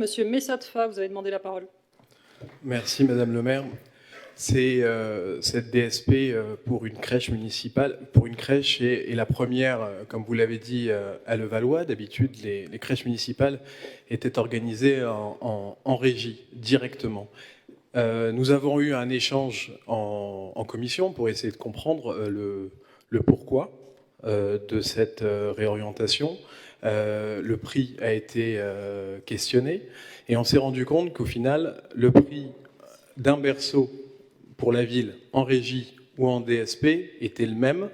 Monsieur Messatfa, vous avez demandé la parole. Merci Madame le maire. C'est cette DSP pour une crèche municipale, pour une crèche est la première, comme vous l'avez dit, à Levallois. D'habitude, les crèches municipales étaient organisées en régie, directement. Nous avons eu un échange en commission pour essayer de comprendre le pourquoi de cette réorientation. Le prix a été questionné et on s'est rendu compte qu'au final, le prix d'un berceau pour la ville en régie ou en DSP était le même.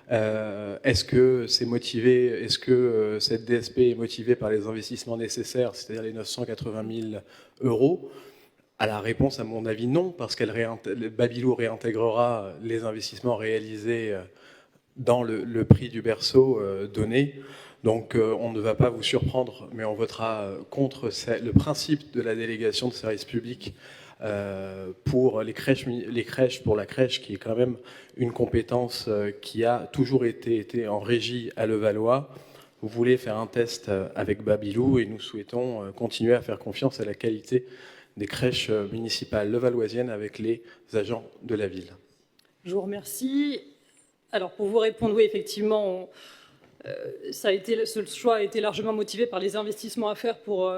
Est-ce que c'est motivé, est-ce que cette DSP est motivée par les investissements nécessaires, c'est-à-dire les 980 000 euros? À la réponse, à mon avis, non, parce que Babylou réintégrera les investissements réalisés dans le prix du berceau donné. Donc on ne va pas vous surprendre, mais on votera contre le principe de la délégation de service public pour les crèches, pour la crèche, qui est quand même une compétence qui a toujours été en régie à Levallois. Vous voulez faire un test avec Babylou et nous souhaitons continuer à faire confiance à la qualité des crèches municipales levalloisiennes avec les agents de la ville. Je vous remercie. Alors, pour vous répondre, oui, effectivement, ce choix a été largement motivé par les investissements à faire pour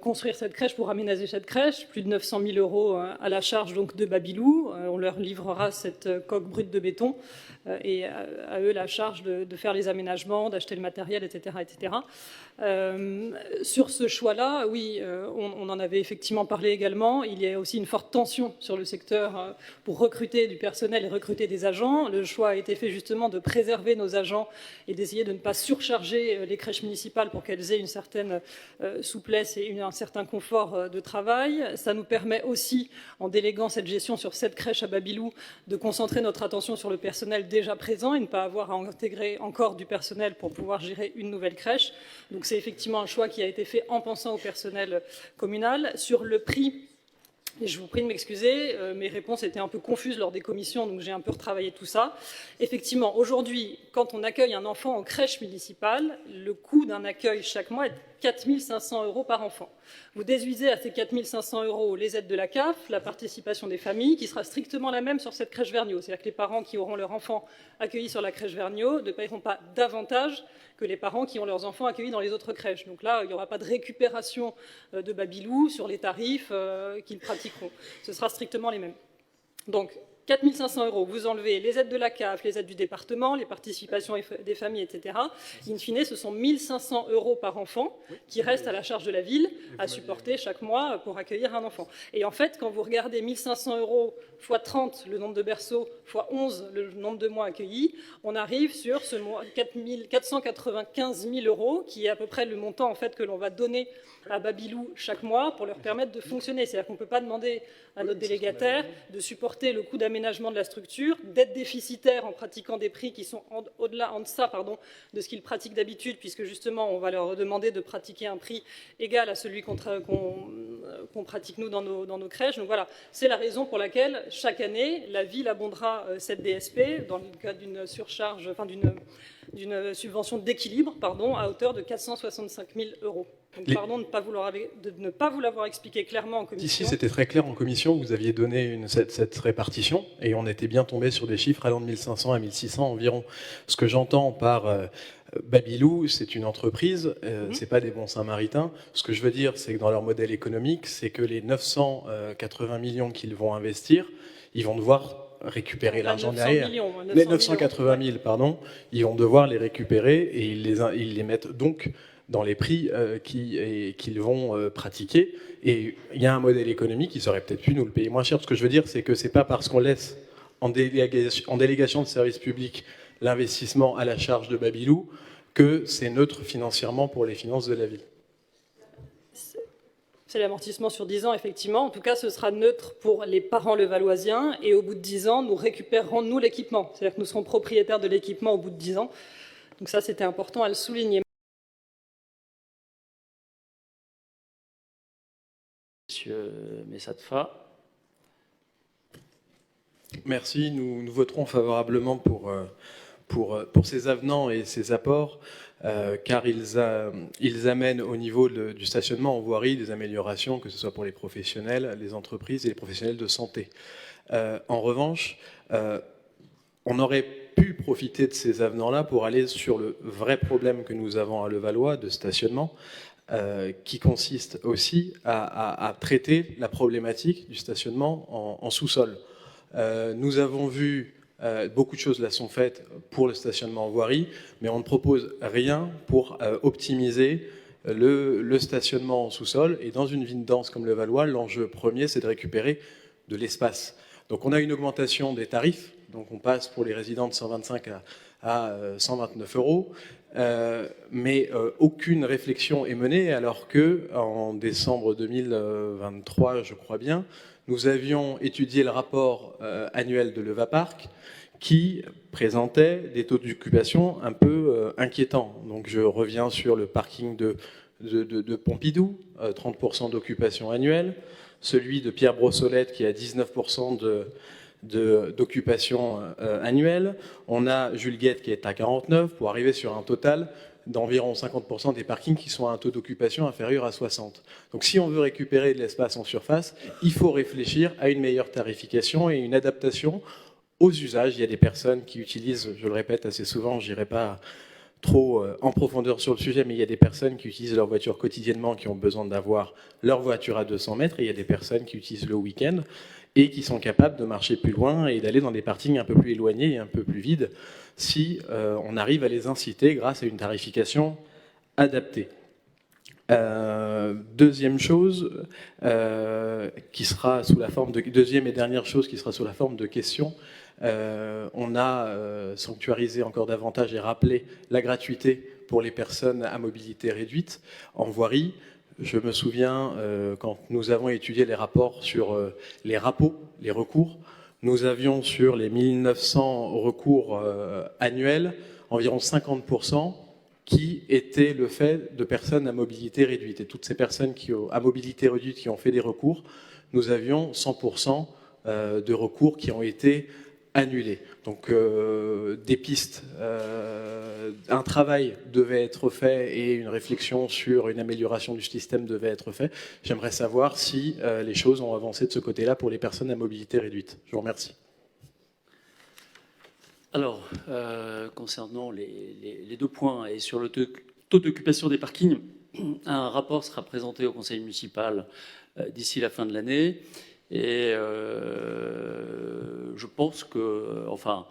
construire cette crèche, pour aménager cette crèche. Plus de 900 000 euros à la charge donc, de Babylou. On leur livrera cette coque brute de béton et à eux la charge de faire les aménagements, d'acheter le matériel, etc. etc. Sur ce choix-là, oui, on en avait effectivement parlé également. Il y a aussi une forte tension sur le secteur pour recruter du personnel et recruter des agents. Le choix a été fait justement de préserver nos agents et d'essayer de ne pas surcharger les crèches municipales pour qu'elles aient une certaine souplesse et un certain confort de travail. Ça nous permet aussi, en déléguant cette gestion sur cette crèche à Babylou, de concentrer notre attention sur le personnel déjà présent et ne pas avoir à intégrer encore du personnel pour pouvoir gérer une nouvelle crèche. Donc c'est effectivement un choix qui a été fait en pensant au personnel communal. Sur le prix, et je vous prie de m'excuser, mes réponses étaient un peu confuses lors des commissions, donc j'ai un peu retravaillé tout ça. Effectivement, aujourd'hui, quand on accueille un enfant en crèche municipale, le coût d'un accueil chaque mois est 4 500 euros par enfant. Vous déduisez à ces 4 500 euros les aides de la CAF, la participation des familles, qui sera strictement la même sur cette crèche Vergniaud. C'est-à-dire que les parents qui auront leur enfant accueilli sur la crèche Vergniaud ne paieront pas davantage que les parents qui ont leurs enfants accueillis dans les autres crèches. Donc là, il n'y aura pas de récupération de Babylou sur les tarifs qu'ils pratiqueront. Ce sera strictement les mêmes. Donc, 4 500 euros, vous enlevez les aides de la CAF, les aides du département, les participations des familles, etc. In fine, ce sont 1 500 euros par enfant qui restent à la charge de la ville à supporter chaque mois pour accueillir un enfant. Et en fait, quand vous regardez 1 500 euros x 30, le nombre de berceaux, x 11, le nombre de mois accueillis, on arrive sur ce 495 000 euros, qui est à peu près le montant en fait, que l'on va donner à Babylou chaque mois pour leur permettre de fonctionner. C'est-à-dire qu'on ne peut pas demander à notre délégataire de supporter le coût d'aménagement de la structure, d'être déficitaire en pratiquant des prix qui sont en deçà de ce qu'ils pratiquent d'habitude, puisque justement on va leur demander de pratiquer un prix égal à celui qu'on pratique nous dans nos crèches. Donc voilà, c'est la raison pour laquelle chaque année la ville abondera cette DSP dans le cadre d'une surcharge, enfin d'une subvention d'équilibre, à hauteur de 465 000 euros. Donc, pardon de ne pas vous l'avoir expliqué clairement en commission. Ici, c'était très clair en commission, vous aviez donné cette répartition, et on était bien tombé sur des chiffres allant de 1500 à 1600 environ. Ce que j'entends par Babylou, c'est une entreprise, c'est pas des bons samaritains. Ce que je veux dire, c'est que dans leur modèle économique, c'est que les 980 millions qu'ils vont investir, ils vont devoir récupérer l'argent derrière. Les 980 000, pardon, ils vont devoir les récupérer et ils les mettent donc dans les prix qu'ils vont pratiquer. Et il y a un modèle économique qui aurait peut-être pu nous le payer moins cher. Ce que je veux dire, c'est que c'est pas parce qu'on laisse en délégation de service public l'investissement à la charge de Babylou que c'est neutre financièrement pour les finances de la ville. C'est l'amortissement sur 10 ans, effectivement. En tout cas, ce sera neutre pour les parents levalloisiens. Et au bout de 10 ans, nous récupérerons, nous, l'équipement. C'est-à-dire que nous serons propriétaires de l'équipement au bout de 10 ans. Donc ça, c'était important à le souligner. Monsieur Messatfa. Merci. Nous voterons favorablement pour ces avenants et ces apports, car ils amènent au niveau du stationnement en voirie des améliorations, que ce soit pour les professionnels, les entreprises et les professionnels de santé. En revanche, on aurait pu profiter de ces avenants-là pour aller sur le vrai problème que nous avons à Levallois de stationnement, qui consiste aussi à traiter la problématique du stationnement en sous-sol. Nous avons vu, beaucoup de choses là sont faites pour le stationnement en voirie, mais on ne propose rien pour optimiser le stationnement en sous-sol. Et dans une ville dense comme Levallois, l'enjeu premier, c'est de récupérer de l'espace. Donc on a une augmentation des tarifs, donc on passe pour les résidents de 125 à 129 euros, mais aucune réflexion est menée, alors que en décembre 2023, je crois bien, nous avions étudié le rapport annuel de Levapark qui présentait des taux d'occupation un peu inquiétants. Donc je reviens sur le parking de Pompidou, 30% d'occupation annuelle, celui de Pierre Brossolette qui est à 19% d'occupation annuelle. On a Jules Guette qui est à 49 pour arriver sur un total d'environ 50% des parkings qui sont à un taux d'occupation inférieur à 60. Donc si on veut récupérer de l'espace en surface, il faut réfléchir à une meilleure tarification et une adaptation aux usages. Il y a des personnes qui utilisent, je le répète assez souvent, je n'irai pas trop en profondeur sur le sujet, mais il y a des personnes qui utilisent leur voiture quotidiennement, qui ont besoin d'avoir leur voiture à 200 mètres, et il y a des personnes qui utilisent le week-end et qui sont capables de marcher plus loin et d'aller dans des parkings un peu plus éloignés et un peu plus vides, si on arrive à les inciter grâce à une tarification adaptée. Deuxième chose, qui sera sous la forme de deuxième et dernière chose qui sera sous la forme de questions. On a sanctuarisé encore davantage et rappelé la gratuité pour les personnes à mobilité réduite en voirie. Je me souviens, quand nous avons étudié les rapports sur les rapos, les recours, nous avions sur les 1900 recours annuels, environ 50% qui étaient le fait de personnes à mobilité réduite. Et toutes ces personnes à mobilité réduite qui ont fait des recours, nous avions 100% de recours qui ont été annulés. Donc des pistes, un travail devait être fait et une réflexion sur une amélioration du système devait être fait. J'aimerais savoir si les choses ont avancé de ce côté-là pour les personnes à mobilité réduite. Je vous remercie. Alors, concernant les deux points et sur le taux d'occupation des parkings, un rapport sera présenté au conseil municipal d'ici la fin de l'année. Et je pense que, enfin,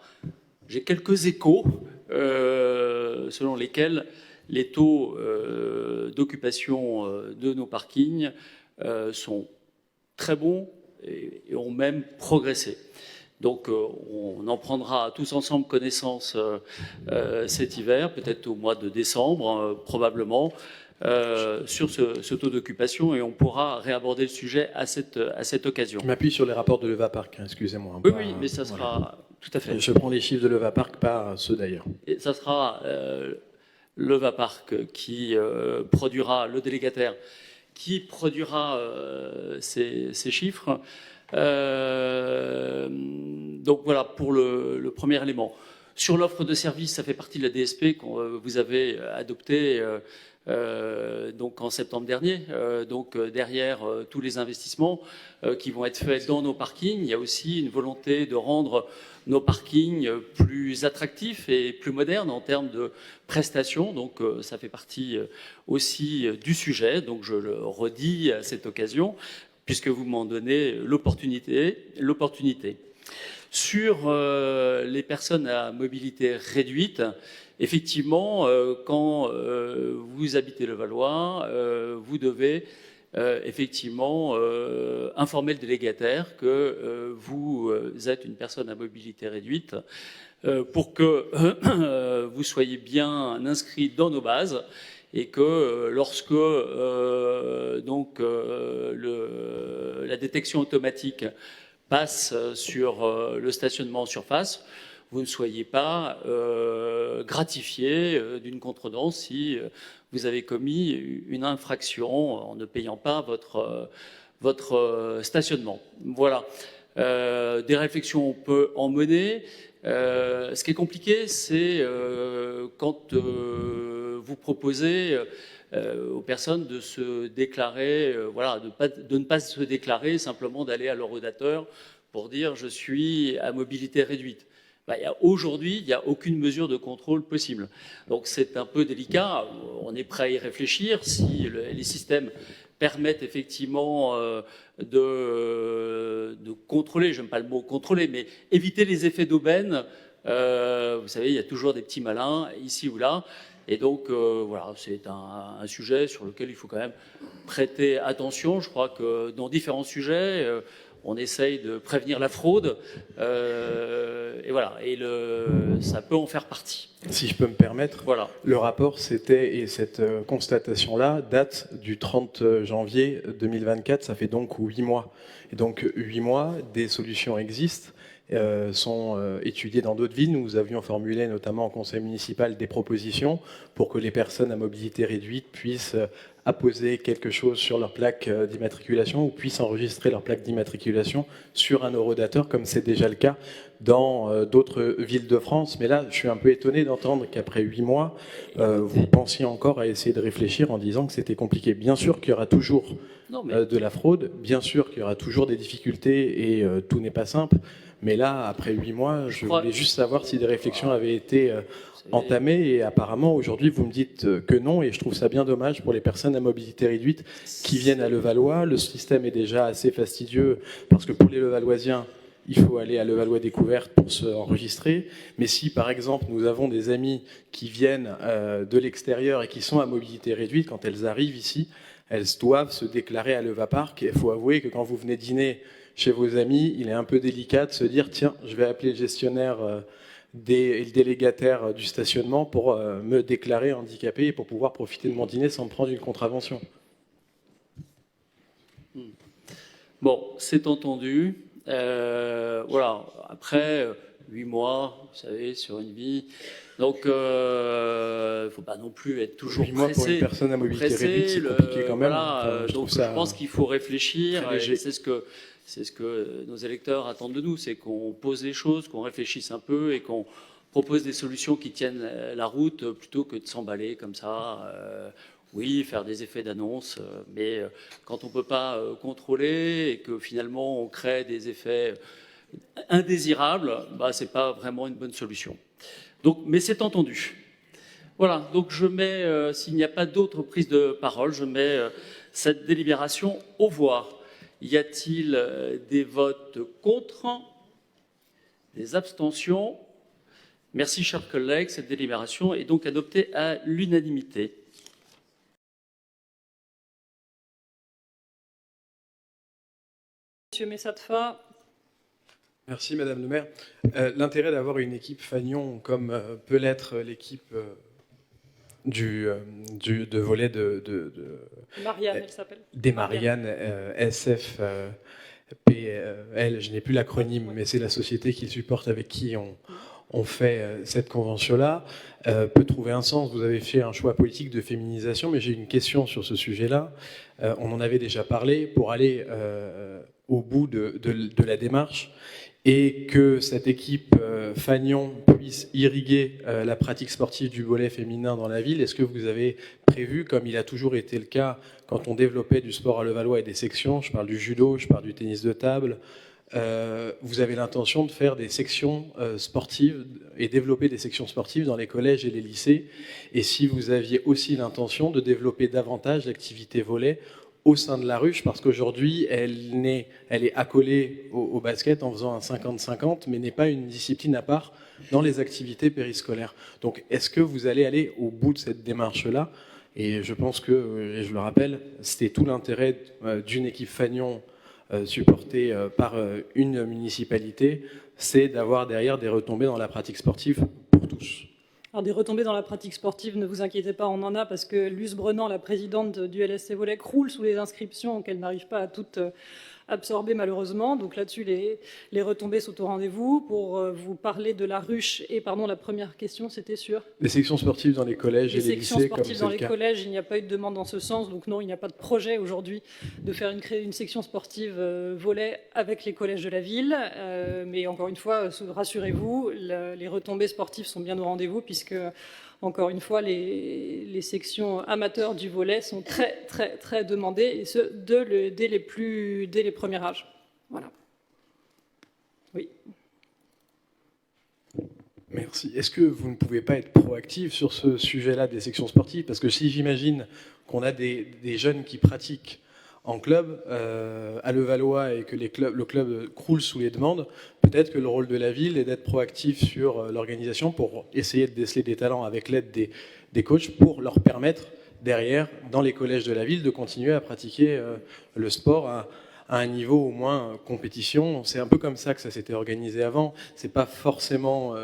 j'ai quelques échos selon lesquels les taux d'occupation de nos parkings sont très bons et ont même progressé. Donc on en prendra tous ensemble connaissance cet hiver, peut-être au mois de décembre, probablement, sur ce taux d'occupation, et on pourra réaborder le sujet à cette occasion. Je m'appuie sur les rapports de Levapark, excusez-moi. Oui, oui, mais ça sera voilà. Tout à fait. Je prends les chiffres de Levapark, pas ceux d'ailleurs. Et ça sera Levapark qui produira, le délégataire, qui produira ces chiffres. Donc voilà pour le premier élément. Sur l'offre de service, ça fait partie de la DSP que vous avez adoptée donc en septembre dernier. Donc derrière tous les investissements qui vont être faits dans nos parkings, il y a aussi une volonté de rendre nos parkings plus attractifs et plus modernes en termes de prestations. Donc ça fait partie aussi du sujet. Donc je le redis à cette occasion, puisque vous m'en donnez l'opportunité. Sur les personnes à mobilité réduite, effectivement, quand vous habitez Levallois, vous devez effectivement informer le délégataire que vous êtes une personne à mobilité réduite pour que vous soyez bien inscrit dans nos bases, et que lorsque donc la détection automatique passe sur le stationnement en surface, vous ne soyez pas gratifié d'une contredanse si vous avez commis une infraction en ne payant pas votre stationnement. Voilà. Des réflexions, on peut en mener. Ce qui est compliqué, c'est quand vous proposez aux personnes de se déclarer, voilà, de ne pas se déclarer, simplement d'aller à l'horodateur pour dire je suis à mobilité réduite. Aujourd'hui, il n'y a aucune mesure de contrôle possible. Donc c'est un peu délicat. On est prêt à y réfléchir si les systèmes permettent effectivement de contrôler, j'aime pas le mot contrôler, mais éviter les effets d'aubaine. Vous savez, il y a toujours des petits malins ici ou là. Et donc, voilà, c'est un sujet sur lequel il faut quand même prêter attention. Je crois que dans différents sujets, on essaye de prévenir la fraude. Et voilà, et ça peut en faire partie. Si je peux me permettre, voilà. Le rapport, et cette constatation-là date du 30 janvier 2024, ça fait donc 8 mois. Et donc 8 mois, des solutions existent. Sont étudiées dans d'autres villes. Nous avions formulé notamment au conseil municipal des propositions pour que les personnes à mobilité réduite puissent apposer quelque chose sur leur plaque d'immatriculation ou puissent enregistrer leur plaque d'immatriculation sur un horodateur, comme c'est déjà le cas dans d'autres villes de France. Mais là, je suis un peu étonné d'entendre qu'après 8 mois, vous pensiez encore à essayer de réfléchir en disant que c'était compliqué. Bien sûr qu'il y aura toujours de la fraude, bien sûr qu'il y aura toujours des difficultés et tout n'est pas simple. Mais là, après 8 mois, je voulais juste savoir si des réflexions avaient été entamées. Et apparemment, aujourd'hui, vous me dites que non. Et je trouve ça bien dommage pour les personnes à mobilité réduite qui viennent à Levallois. Le système est déjà assez fastidieux parce que pour les Levalloisiens, il faut aller à Levallois Découverte pour se enregistrer. Mais si, par exemple, nous avons des amis qui viennent de l'extérieur et qui sont à mobilité réduite, quand elles arrivent ici, elles doivent se déclarer à Levapark. Et il faut avouer que quand vous venez dîner chez vos amis, il est un peu délicat de se dire tiens, je vais appeler le gestionnaire et le délégataire du stationnement pour me déclarer handicapé et pour pouvoir profiter de mon dîner sans me prendre une contravention. Bon, c'est entendu. Voilà. Après 8 mois, vous savez, sur une vie. Donc, il ne faut pas non plus être toujours 8 mois pour une personne à mobilité réduite, c'est compliqué quand même. Voilà, donc je pense qu'il faut réfléchir. C'est ce que nos électeurs attendent de nous, c'est qu'on pose les choses, qu'on réfléchisse un peu et qu'on propose des solutions qui tiennent la route plutôt que de s'emballer comme ça. Oui, faire des effets d'annonce, mais quand on ne peut pas contrôler et que finalement on crée des effets indésirables, ce n'est pas vraiment une bonne solution. Donc, mais c'est entendu. Voilà, donc je mets, s'il n'y a pas d'autres prises de parole, je mets cette délibération aux voix. Y a-t-il des votes contre? Des abstentions? Merci, chers collègues. Cette délibération est donc adoptée à l'unanimité. Monsieur Messatfa. Merci, Madame le maire. L'intérêt d'avoir une équipe Fagnon, comme peut l'être l'équipe de volet de Marianne, elle s'appelle. Des Marianne SFPL, je n'ai plus l'acronyme, mais c'est la société qui supporte, avec qui on fait cette convention-là, peut trouver un sens. Vous avez fait un choix politique de féminisation, mais j'ai une question sur ce sujet-là. On en avait déjà parlé pour aller au bout de la démarche et que cette équipe Fagnon puisse irriguer la pratique sportive du volley féminin dans la ville. Est-ce que vous avez prévu, comme il a toujours été le cas quand on développait du sport à Levallois et des sections, je parle du judo, je parle du tennis de table, vous avez l'intention de faire des sections sportives et développer des sections sportives dans les collèges et les lycées, et si vous aviez aussi l'intention de développer davantage l'activité volley au sein de la ruche, parce qu'aujourd'hui, elle est accolée au basket en faisant un 50-50, mais n'est pas une discipline à part dans les activités périscolaires. Donc, est-ce que vous allez aller au bout de cette démarche-là? Et je pense que, et je le rappelle, c'était tout l'intérêt d'une équipe Fagnon supportée par une municipalité, c'est d'avoir derrière des retombées dans la pratique sportive pour tous. Alors, des retombées dans la pratique sportive, ne vous inquiétez pas, on en a, parce que Luce Brennan, la présidente du LSC Volley, croule sous les inscriptions, qu'elle n'arrive pas absorbé malheureusement. Donc là-dessus, les retombées sont au rendez-vous. Pour vous parler de la ruche, et pardon, la première question, c'était sur les sections sportives dans les collèges et les lycées, sections sportives dans les cas. collèges, il n'y a pas eu de demande dans ce sens. Donc non, il n'y a pas de projet aujourd'hui de faire créer une section sportive volley avec les collèges de la ville. Mais encore une fois, rassurez-vous, les retombées sportives sont bien au rendez-vous puisque, encore une fois, les sections amateurs du volley sont très, très, très demandées, et ce, dès les premiers âges. Voilà. Oui. Merci. Est-ce que vous ne pouvez pas être proactif sur ce sujet-là des sections sportives? Parce que si j'imagine qu'on a des jeunes qui pratiquent en club à Levallois et que le club croule sous les demandes, peut-être que le rôle de la ville est d'être proactif sur l'organisation pour essayer de déceler des talents avec l'aide des coachs pour leur permettre derrière, dans les collèges de la ville, de continuer à pratiquer le sport à un niveau au moins compétition. C'est un peu comme ça que ça s'était organisé avant. C'est pas forcément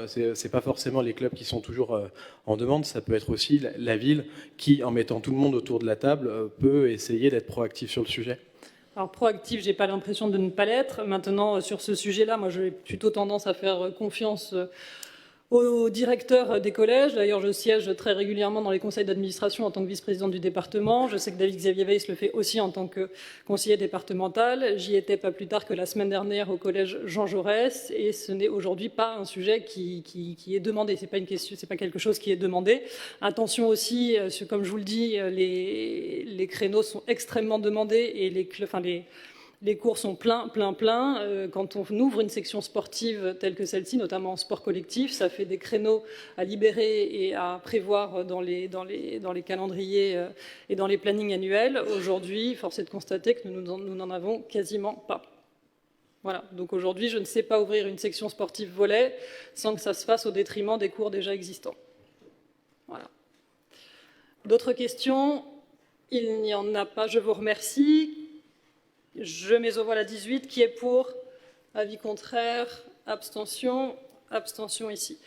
les clubs qui sont toujours en demande. Ça peut être aussi la ville qui, en mettant tout le monde autour de la table, peut essayer d'être proactif sur le sujet. Alors proactif, j'ai pas l'impression de ne pas l'être. Maintenant, sur ce sujet-là, moi, j'ai plutôt tendance à faire confiance aux directeurs des collèges. D'ailleurs, je siège très régulièrement dans les conseils d'administration en tant que vice-présidente du département. Je sais que David-Xavier Weiss le fait aussi en tant que conseiller départemental. J'y étais pas plus tard que la semaine dernière au collège Jean Jaurès, et ce n'est aujourd'hui pas un sujet qui est demandé. C'est pas une question, c'est pas quelque chose qui est demandé. Attention aussi, comme je vous le dis, les créneaux sont extrêmement demandés et les cours sont pleins. Quand on ouvre une section sportive telle que celle-ci, notamment en sport collectif, ça fait des créneaux à libérer et à prévoir dans les calendriers et dans les plannings annuels. Aujourd'hui, force est de constater que nous n'en avons quasiment pas. Voilà. Donc aujourd'hui, je ne sais pas ouvrir une section sportive volley sans que ça se fasse au détriment des cours déjà existants. Voilà. D'autres questions? Il n'y en a pas. Je vous remercie. Je mets aux voix la 18, qui est pour, avis contraire, abstention ici.